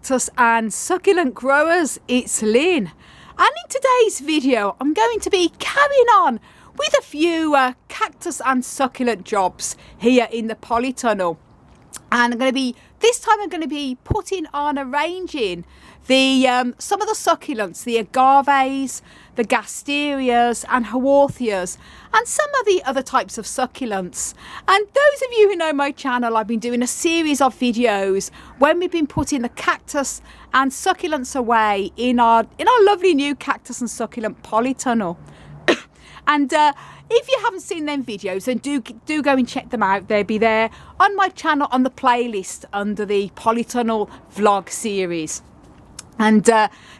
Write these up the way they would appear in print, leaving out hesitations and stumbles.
cactus and succulent growers, it's Lynn, and in today's video I'm going to be carrying on with a few cactus and succulent jobs here in the polytunnel. And this time I'm going to be putting on, arranging some of the succulents, the agaves, the gasterias and haworthias, and some of the other types of succulents. And those of you who know my channel, I've been doing a series of videos when we've been putting the cactus and succulents away in our lovely new cactus and succulent polytunnel. And if you haven't seen them videos, then do go and check them out. They'll be there on my channel on the playlist under the Polytunnel vlog series. And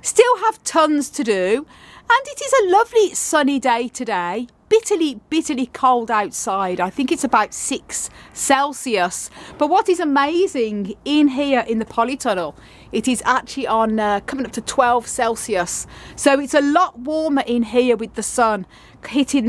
still have tons to do. And it is a lovely sunny day today. Bitterly cold outside. I think it's about 6 Celsius. But what is amazing in here in the polytunnel, it is actually on coming up to 12 Celsius. So it's a lot warmer in here with the sun hitting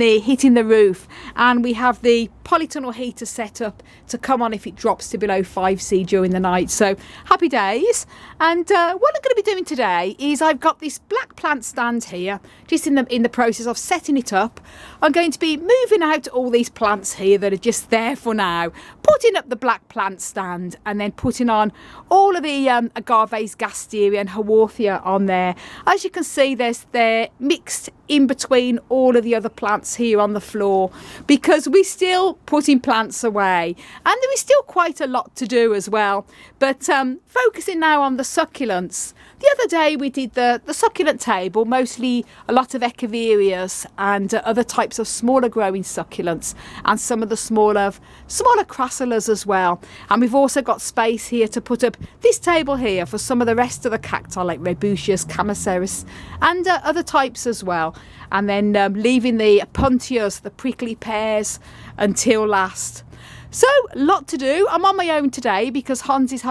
the roof, and we have the polytunnel heater set up to come on if it drops to below 5C during the night. So happy days. And what I'm going to be doing today is I've got this black plant stand here, just in the process of setting it up. I'm going to be moving out all these plants here that are just there for now, putting up the black plant stand, and then putting on all of the agaves, gasteria and haworthia on there. As you can see, they're mixed in between all of the other plants here on the floor, because we're still putting plants away and there is still quite a lot to do as well. But focusing now on the succulents. The other day we did the succulent table, mostly a lot of echeverias and other types of smaller growing succulents, and some of the smaller crassulas as well. And we've also got space here to put up this table here for some of the rest of the cacti like Reboutius, Chamaesyris and other types as well. And then leaving the Puntias, the prickly pears, until last. So a lot to do. I'm on my own today because Hans is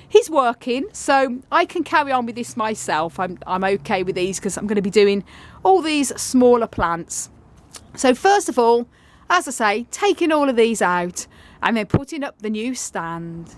he's working, so I can carry on with this myself. I'm okay with these because I'm going to be doing all these smaller plants. So first of all, as I say, taking all of these out and then putting up the new stand.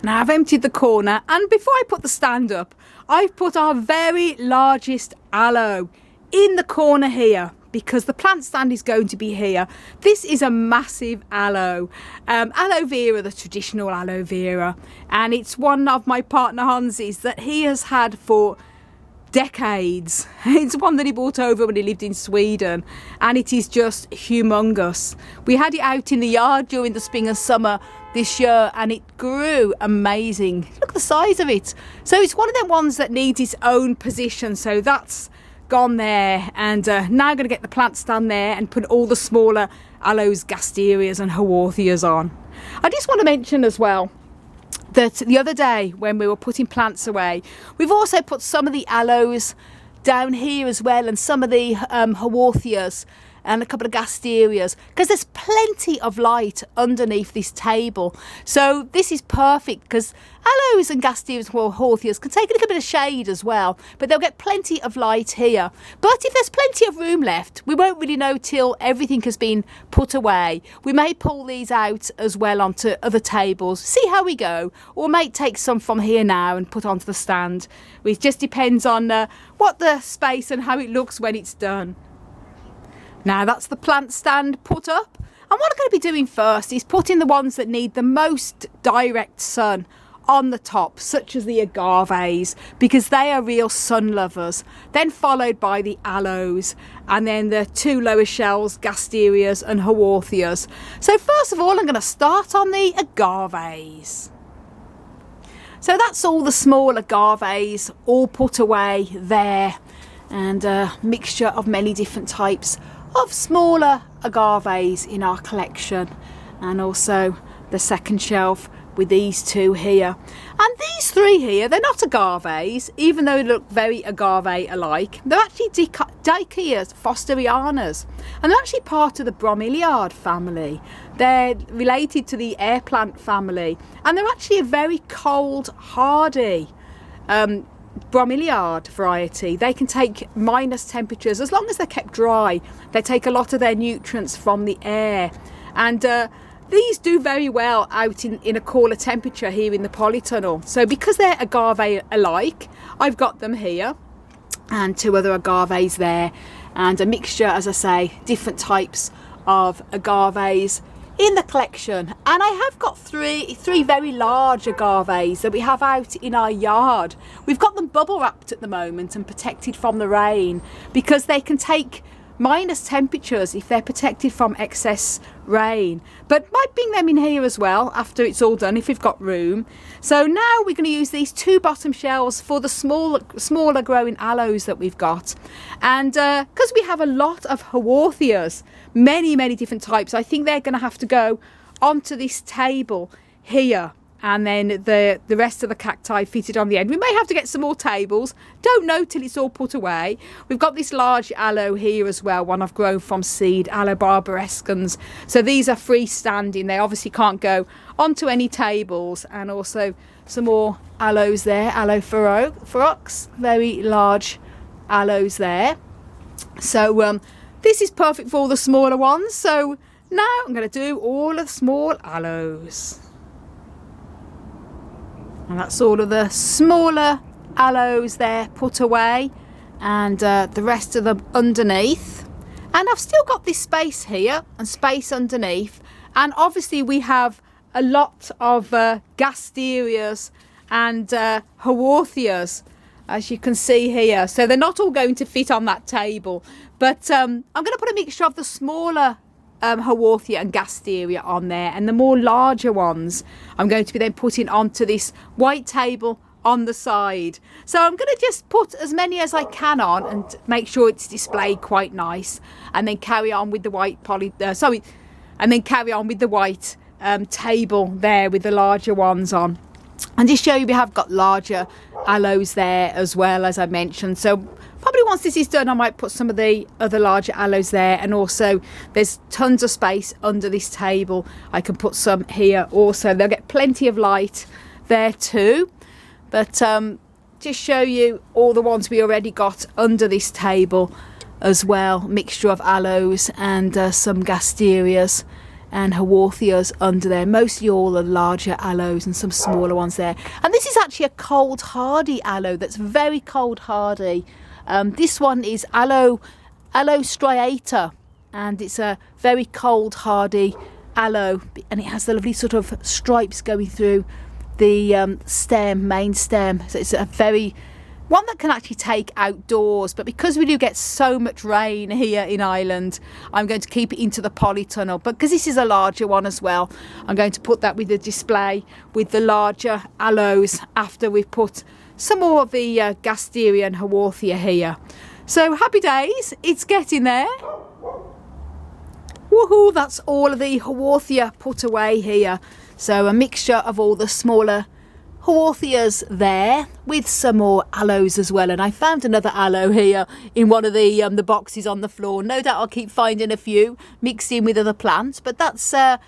Now I've emptied the corner, and before I put the stand up, I've put our very largest aloe in the corner here, because the plant stand is going to be here. This is a massive aloe, aloe vera, the traditional aloe vera, and it's one of my partner Hans's that he has had for decades. It's one that he brought over when he lived in Sweden, and it is just humongous. We had it out in the yard during the spring and summer this year, and it grew amazing. Look at the size of it. So it's one of them ones that needs its own position, so that's gone there. And now I'm going to get the plant stand there and put all the smaller aloes, gasterias and haworthias on. I just want to mention as well that the other day when we were putting plants away, we've also put some of the aloes down here as well, and some of the haworthias and a couple of gasterias, because there's plenty of light underneath this table. So this is perfect, because aloes and gasterias and haworthias can take a little bit of shade as well, but they'll get plenty of light here. But if there's plenty of room left, we won't really know till everything has been put away. We may pull these out as well onto other tables, see how we go, or may take some from here now and put onto the stand. It just depends on what the space and how it looks when it's done. Now that's the plant stand put up, and what I'm going to be doing first is putting the ones that need the most direct sun on the top, such as the agaves, because they are real sun lovers, then followed by the aloes, and then the 2 lower shells, gasterias and haworthias. So first of all I'm going to start on the agaves. So that's all the small agaves all put away there, and a mixture of many different types of smaller agaves in our collection, and also the second shelf with these 2 here. And these 3 here, they're not agaves, even though they look very agave alike. They're actually Dicheas fosterianas, and they're actually part of the bromeliad family. They're related to the air plant family, and they're actually a very cold hardy bromeliad variety. They can take minus temperatures as long as they're kept dry. They take a lot of their nutrients from the air, and these do very well out in a cooler temperature here in the polytunnel. So because they're agave alike, I've got them here, and 2 other agaves there, and a mixture, as I say, different types of agaves in the collection. And I have got three very large agaves that we have out in our yard. We've got them bubble wrapped at the moment and protected from the rain, because they can take minus temperatures if they're protected from excess rain. But might bring them in here as well after it's all done if we've got room. So now we're going to use these 2 bottom shells for the smaller growing aloes that we've got. And because we have a lot of haworthias, many different types, I think they're going to have to go onto this table here, and then the rest of the cacti fitted on the end. We may have to get some more tables, don't know till it's all put away. We've got this large aloe here as well, one I've grown from seed, Aloe barbarescens. So these are freestanding, they obviously can't go onto any tables. And also some more aloes there, Aloe ferox, very large aloes there. So this is perfect for all the smaller ones. So now I'm going to do all of the small aloes. And that's all of the smaller aloes there put away, and the rest of them underneath. And I've still got this space here and space underneath, and obviously we have a lot of gasterias and haworthias, as you can see here. So they're not all going to fit on that table, but I'm going to put a mixture of the smaller haworthia and gasteria on there, and the more larger ones I'm going to be then putting onto this white table on the side. So I'm going to just put as many as I can on and make sure it's displayed quite nice, and then carry on with the white table there with the larger ones on. And just show you, we have got larger aloes there as well, as I mentioned. So probably once this is done, I might put some of the other larger aloes there, and also there's tons of space under this table. I can put some here also. They'll get plenty of light there too. But just show you all the ones we already got under this table as well. Mixture of aloes and some gasterias and haworthias under there, mostly all the larger aloes and some smaller ones there. And this is actually a cold hardy aloe that's very cold hardy. This one is aloe striata, and it's a very cold hardy aloe, and it has the lovely sort of stripes going through the main stem. So it's a very one that can actually take outdoors, but because we do get so much rain here in Ireland, I'm going to keep it into the polytunnel. But because this is a larger one as well, I'm going to put that with the display with the larger aloes after we've put some more of the gasteria and haworthia here. So happy days, it's getting there. Woohoo, that's all of the haworthia put away here. So a mixture of all the smaller haworthias there with some more aloes as well. And I found another aloe here in one of the boxes on the floor. No doubt I'll keep finding a few mixed in with other plants, but that's the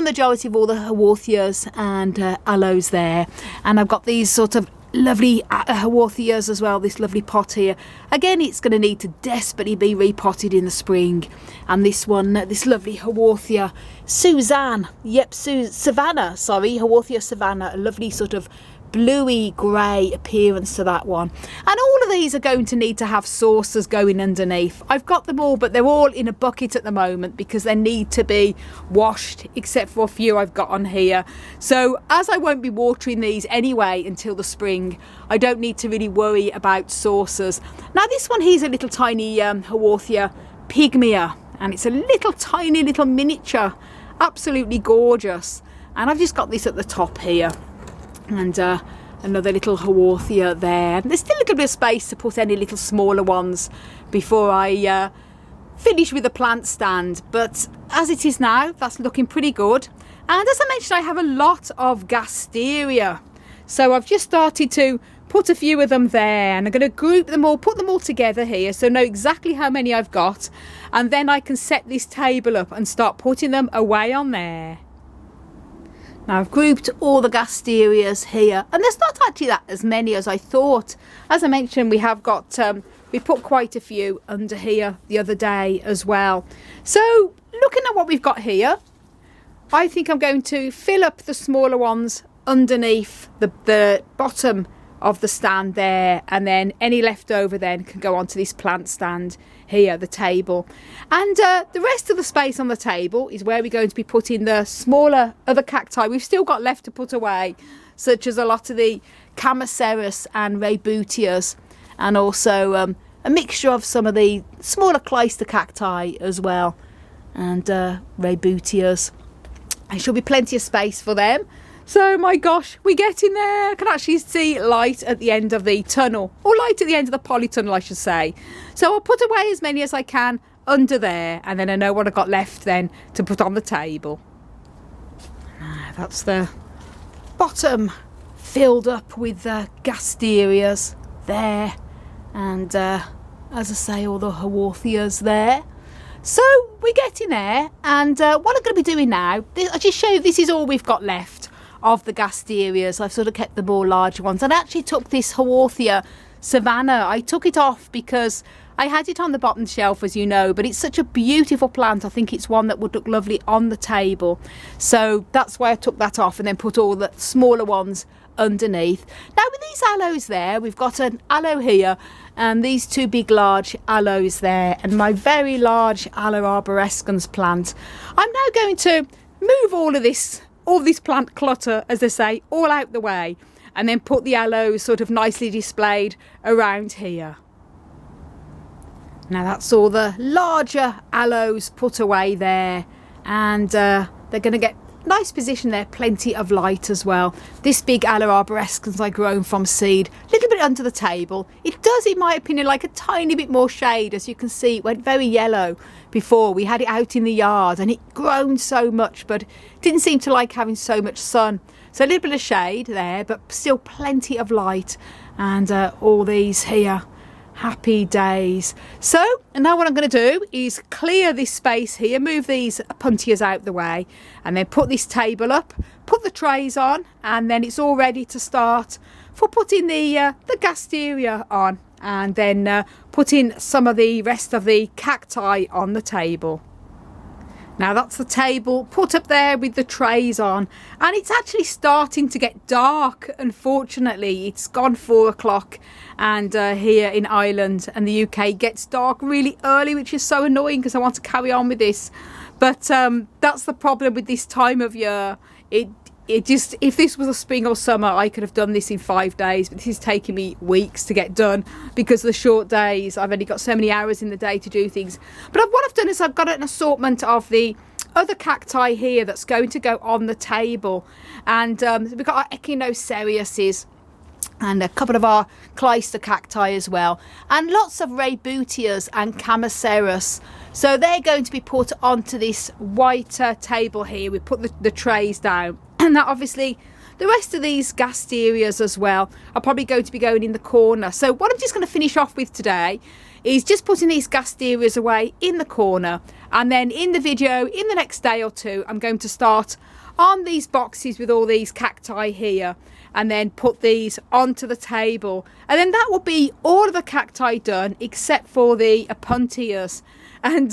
majority of all the haworthias and aloes there. And I've got these sort of lovely haworthias as well, this lovely pot here. Again, it's going to need to desperately be repotted in the spring. And this one, this lovely haworthia Savannah, haworthia Savannah, a lovely sort of bluey grey appearance to that one. And all of these are going to need to have saucers going underneath. I've got them all, but they're all in a bucket at the moment because they need to be washed, except for a few I've got on here. So as I won't be watering these anyway until the spring, I don't need to really worry about saucers. Now this one here's a little tiny haworthia pygmea, and it's a little tiny little miniature, absolutely gorgeous. And I've just got this at the top here, and another little haworthia there. And there's still a little bit of space to put any little smaller ones before I finish with the plant stand. But as it is now, that's looking pretty good. And as I mentioned, I have a lot of gasteria, so I've just started to put a few of them there, and I'm going to group them all, put them all together here, so I know exactly how many I've got, and then I can set this table up and start putting them away on there. Now I've grouped all the gasterias here, and there's not actually that as many as I thought. As I mentioned, we have got we put quite a few under here the other day as well. So looking at what we've got here, I think I'm going to fill up the smaller ones underneath the bottom of the stand there, and then any leftover then can go onto this plant stand here, the table. And the rest of the space on the table is where we're going to be putting the smaller other cacti we've still got left to put away, such as a lot of the Chamaecerus and Raybuteas, and also a mixture of some of the smaller clyster cacti as well, and Raybuteas. There should be plenty of space for them. So my gosh, we're getting there. I can actually see light at the end of the tunnel, or light at the end of the polytunnel I should say. So I'll put away as many as I can under there, and then I know what I've got left then to put on the table. That's the bottom filled up with the Gasterias there, and as I say, all the Haworthias there. So we're getting there, and what I'm going to be doing now, I'll just show you, this is all we've got left of the Gasterias. I've sort of kept the more larger ones, and I actually took this Haworthia Savannah. I took it off because I had it on the bottom shelf, as you know, but it's such a beautiful plant. I think it's one that would look lovely on the table, so that's why I took that off and then put all the smaller ones underneath. Now with these aloes there, we've got an aloe here and these two big large aloes there, and my very large Aloe arborescens plant. I'm now going to move all this plant clutter, as they say, all out the way, and then put the aloes sort of nicely displayed around here. Now that's all the larger aloes put away there, and they're going to get nice position there, plenty of light as well. This big Aloe arborescens I grown from seed, a little bit under the table. It does, in my opinion, like a tiny bit more shade. As you can see, it went very yellow before. We had it out in the yard and it grown so much, but didn't seem to like having so much sun. So a little bit of shade there, but still plenty of light, and all these here. Happy days. So, and now what I'm going to do is clear this space here, move these puntias out the way, and then put this table up, put the trays on, and then it's all ready to start for putting the Gasteria on, and then putting some of the rest of the cacti on the table. Now that's the table put up there with the trays on, and it's actually starting to get dark. Unfortunately, it's gone 4 o'clock, and here in Ireland and the UK gets dark really early, which is so annoying because I want to carry on with this. But that's the problem with this time of year. It just, if this was a spring or summer, I could have done this in 5 days, but this is taking me weeks to get done because of the short days. I've only got so many hours in the day to do things. But what I've done is I've got an assortment of the other cacti here that's going to go on the table, and we've got our Echinoceriuses and a couple of our clyster cacti as well, and lots of Raybuteas and Chamaecerus. So they're going to be put onto this white table here. We put the trays down, and that obviously the rest of these Gasterias as well are probably going to be going in the corner. So what I'm just going to finish off with today is just putting these Gasterias away in the corner, and then in the video in the next day or two I'm going to start on these boxes with all these cacti here, and then put these onto the table, and then that will be all of the cacti done except for the Opuntias, and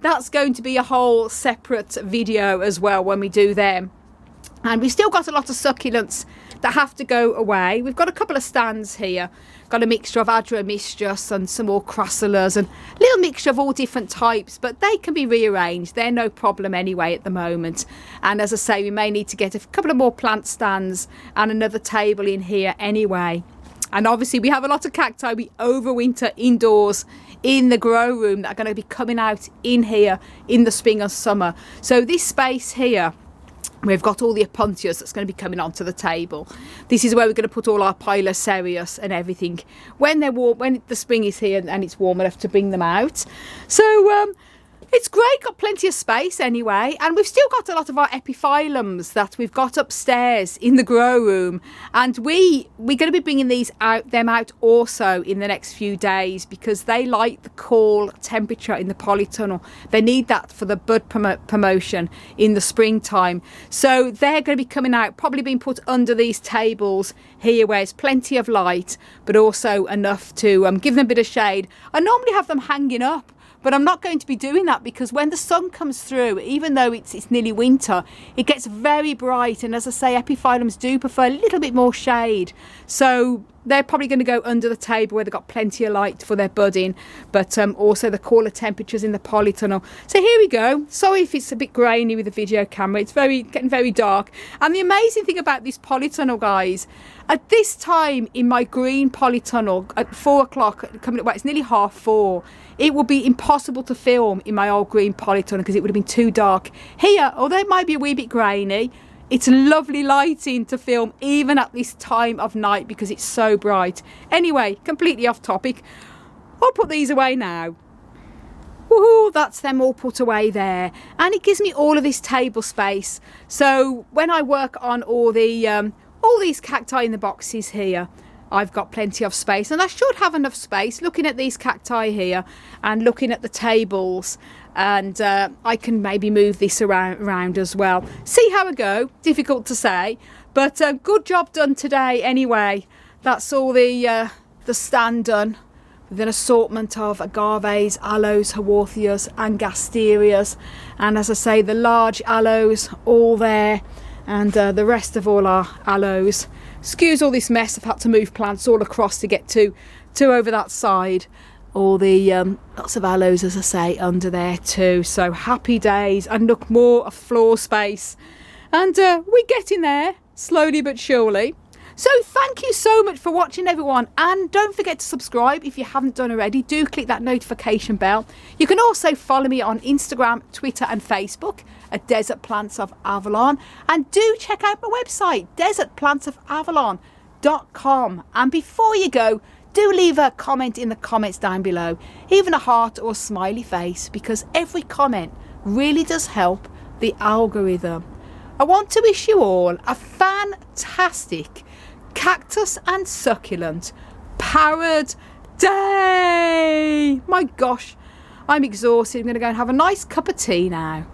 that's going to be a whole separate video as well when we do them. And we've still got a lot of succulents that have to go away. We've got a couple of stands here, got a mixture of Adromistus and some more Crassulas, and a little mixture of all different types, but they can be rearranged. They're no problem anyway at the moment. And as I say, we may need to get a couple of more plant stands and another table in here anyway. And obviously we have a lot of cacti we overwinter indoors in the grow room that are going to be coming out in here in the spring and summer. So this space here, we've got all the Opuntias that's going to be coming onto the table. This is where we're going to put all our Pilocerius and everything when they're warm, when the spring is here and it's warm enough to bring them out. So it's great, got plenty of space anyway, and we've still got a lot of our Epiphyllums that we've got upstairs in the grow room, and we're going to be bringing them out also in the next few days because they like the cool temperature in the polytunnel. They need that for the bud promotion in the springtime, so they're going to be coming out, probably being put under these tables here where there's plenty of light but also enough to give them a bit of shade. I normally have them hanging up, but I'm not going to be doing that because when the sun comes through, even though it's nearly winter, it gets very bright, and as I say, epiphyllums do prefer a little bit more shade, so they're probably going to go under the table where they've got plenty of light for their budding, but also the cooler temperatures in the polytunnel. So here we go. Sorry if it's a bit grainy with the video camera, it's getting very dark. And the amazing thing about this polytunnel, guys, at this time in my green polytunnel at 4 o'clock, it's nearly 4:30, it would be impossible to film in my old green polytunnel because it would have been too dark. Here, although it might be a wee bit grainy, it's lovely lighting to film even at this time of night because it's so bright. Anyway, completely off topic. I'll put these away now. Woohoo, that's them all put away there. And it gives me all of this table space. So when I work on all these cacti in the boxes here, I've got plenty of space, and I should have enough space looking at these cacti here and looking at the tables, and I can maybe move this around as well. See how I go, difficult to say, but good job done today anyway. That's all the stand done with an assortment of agaves, aloes, haworthias and gasterias, and as I say, the large aloes all there, and the rest of all our aloes. Excuse all this mess, I've had to move plants all across to get to over that side. All the lots of aloes, as I say, under there too. So happy days, and look, more of floor space, and we're getting there slowly but surely. So thank you so much for watching, everyone, and don't forget to subscribe if you haven't done already. Do click that notification bell. You can also follow me on Instagram, Twitter and Facebook at Desert Plants of Avalon, and do check out my website, desertplantsofavalon.com. and before you go, do leave a comment in the comments down below, even a heart or a smiley face, because every comment really does help the algorithm. I want to wish you all a fantastic cactus and succulent parrot day. My gosh, I'm exhausted. I'm going to go and have a nice cup of tea now.